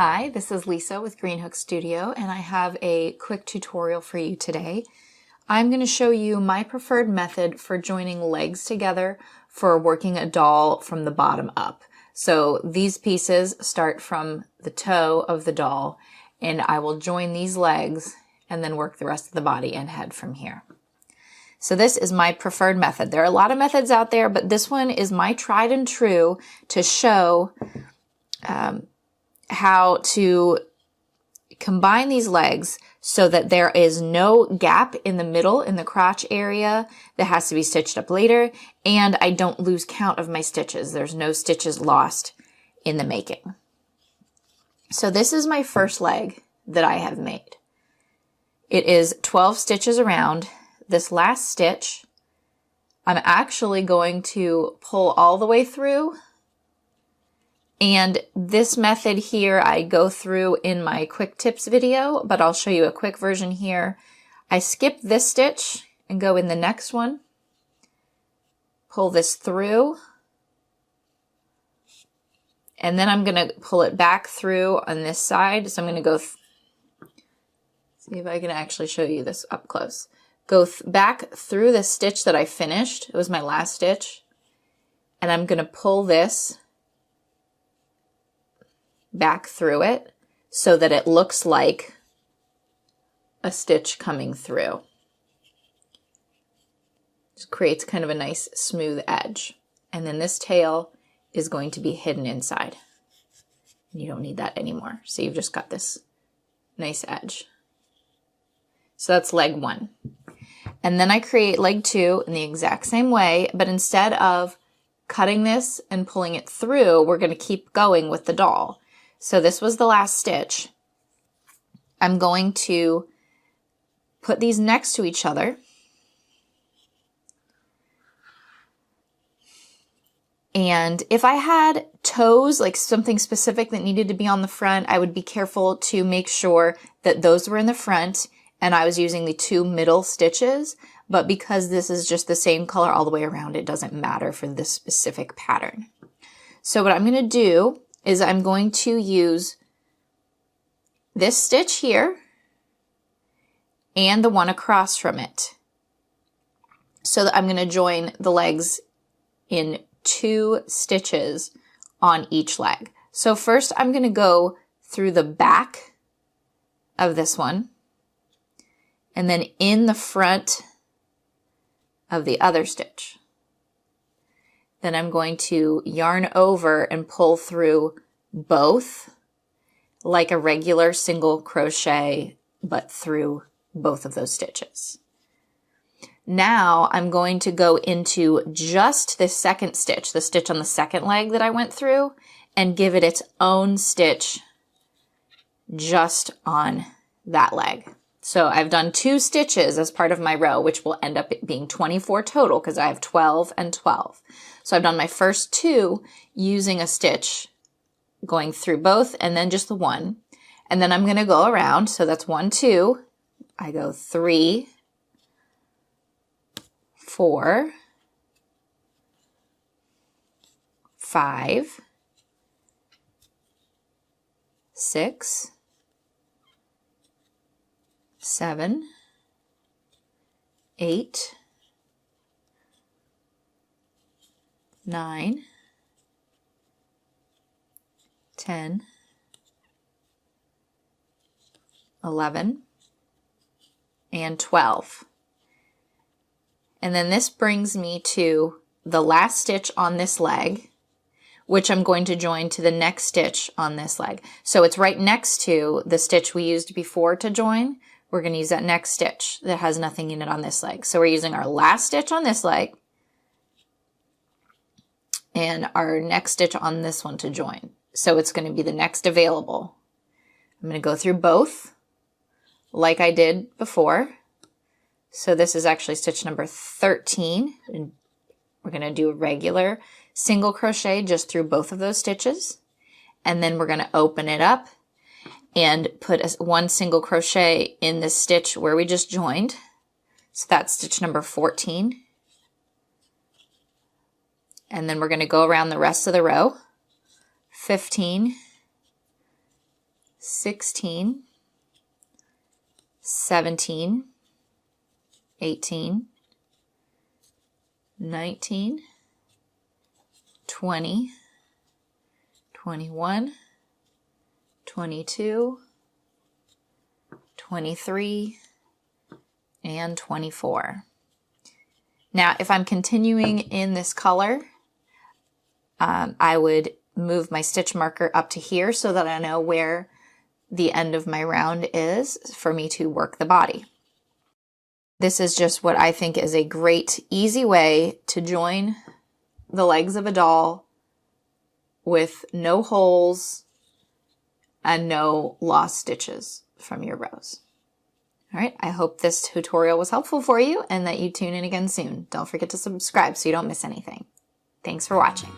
Hi, this is Lisa with Green Hook Studio, and I have a quick tutorial for you today. I'm going to show you my preferred method for joining legs together for working a doll from the bottom up. So these pieces start from the toe of the doll, and I will join these legs and then work the rest of the body and head from here. So this is my preferred method. There are a lot of methods out there, but this one is my tried and true to show how to combine these legs so that there is no gap in the middle in the crotch area that has to be stitched up later, and I don't lose count of my stitches. There's no stitches lost in the making. So this is my first leg that I have made. It is 12 stitches around. This last stitch, I'm actually going to pull all the way through. And this method here I go through in my quick tips video, but I'll show you a quick version here. I skip this stitch and go in the next one, pull this through, and then I'm going to pull it back through on this side. So I'm going to go, see if I can actually show you this up close. Go back through the stitch that I finished. It was my last stitch. And I'm going to pull this back through it so that it looks like a stitch coming through. Just creates kind of a nice smooth edge. And then this tail is going to be hidden inside. You don't need that anymore. So you've just got this nice edge. So that's leg one. And then I create leg two in the exact same way, but instead of cutting this and pulling it through, we're going to keep going with the doll. So this was the last stitch. I'm going to put these next to each other. And if I had toes, like something specific that needed to be on the front, I would be careful to make sure that those were in the front and I was using the two middle stitches. But because this is just the same color all the way around, it doesn't matter for this specific pattern. So what I'm going to do is I'm going to use this stitch here and the one across from it. So that I'm going to join the legs in 2 stitches on each leg. So first I'm going to go through the back of this one and then in the front of the other stitch. Then I'm going to yarn over and pull through both like a regular single crochet, but through both of those stitches. Now I'm going to go into just this second stitch, the stitch on the second leg that I went through, and give it its own stitch just on that leg. So I've done 2 stitches as part of my row, which will end up being 24 total because I have 12 and 12. So I've done my first 2 using a stitch going through both and then just the one. And then I'm going to go around. So that's 1, 2. I go 3, 4, 5, 6, 7, 8, 9, 10, 11, and 12. And then this brings me to the last stitch on this leg, which I'm going to join to the next stitch on this leg. So it's right next to the stitch we used before to join. We're going to use that next stitch that has nothing in it on this leg. So we're using our last stitch on this leg and our next stitch on this one to join. So it's going to be the next available. I'm going to go through both like I did before. So this is actually stitch number 13. And we're going to do a regular single crochet just through both of those stitches. And then we're going to open it up and put one single crochet in this stitch where we just joined. So that's stitch number 14. And then we're going to go around the rest of the row. 15, 16, 17, 18, 19, 20, 21, 22, 23, and 24. Now, if I'm continuing in this color, I would move my stitch marker up to here so that I know where the end of my round is for me to work the body. This is just what I think is a great, easy way to join the legs of a doll with no holes and no lost stitches from your rows. All right, I hope this tutorial was helpful for you and that you tune in again soon. Don't forget to subscribe so you don't miss anything. Thanks for watching.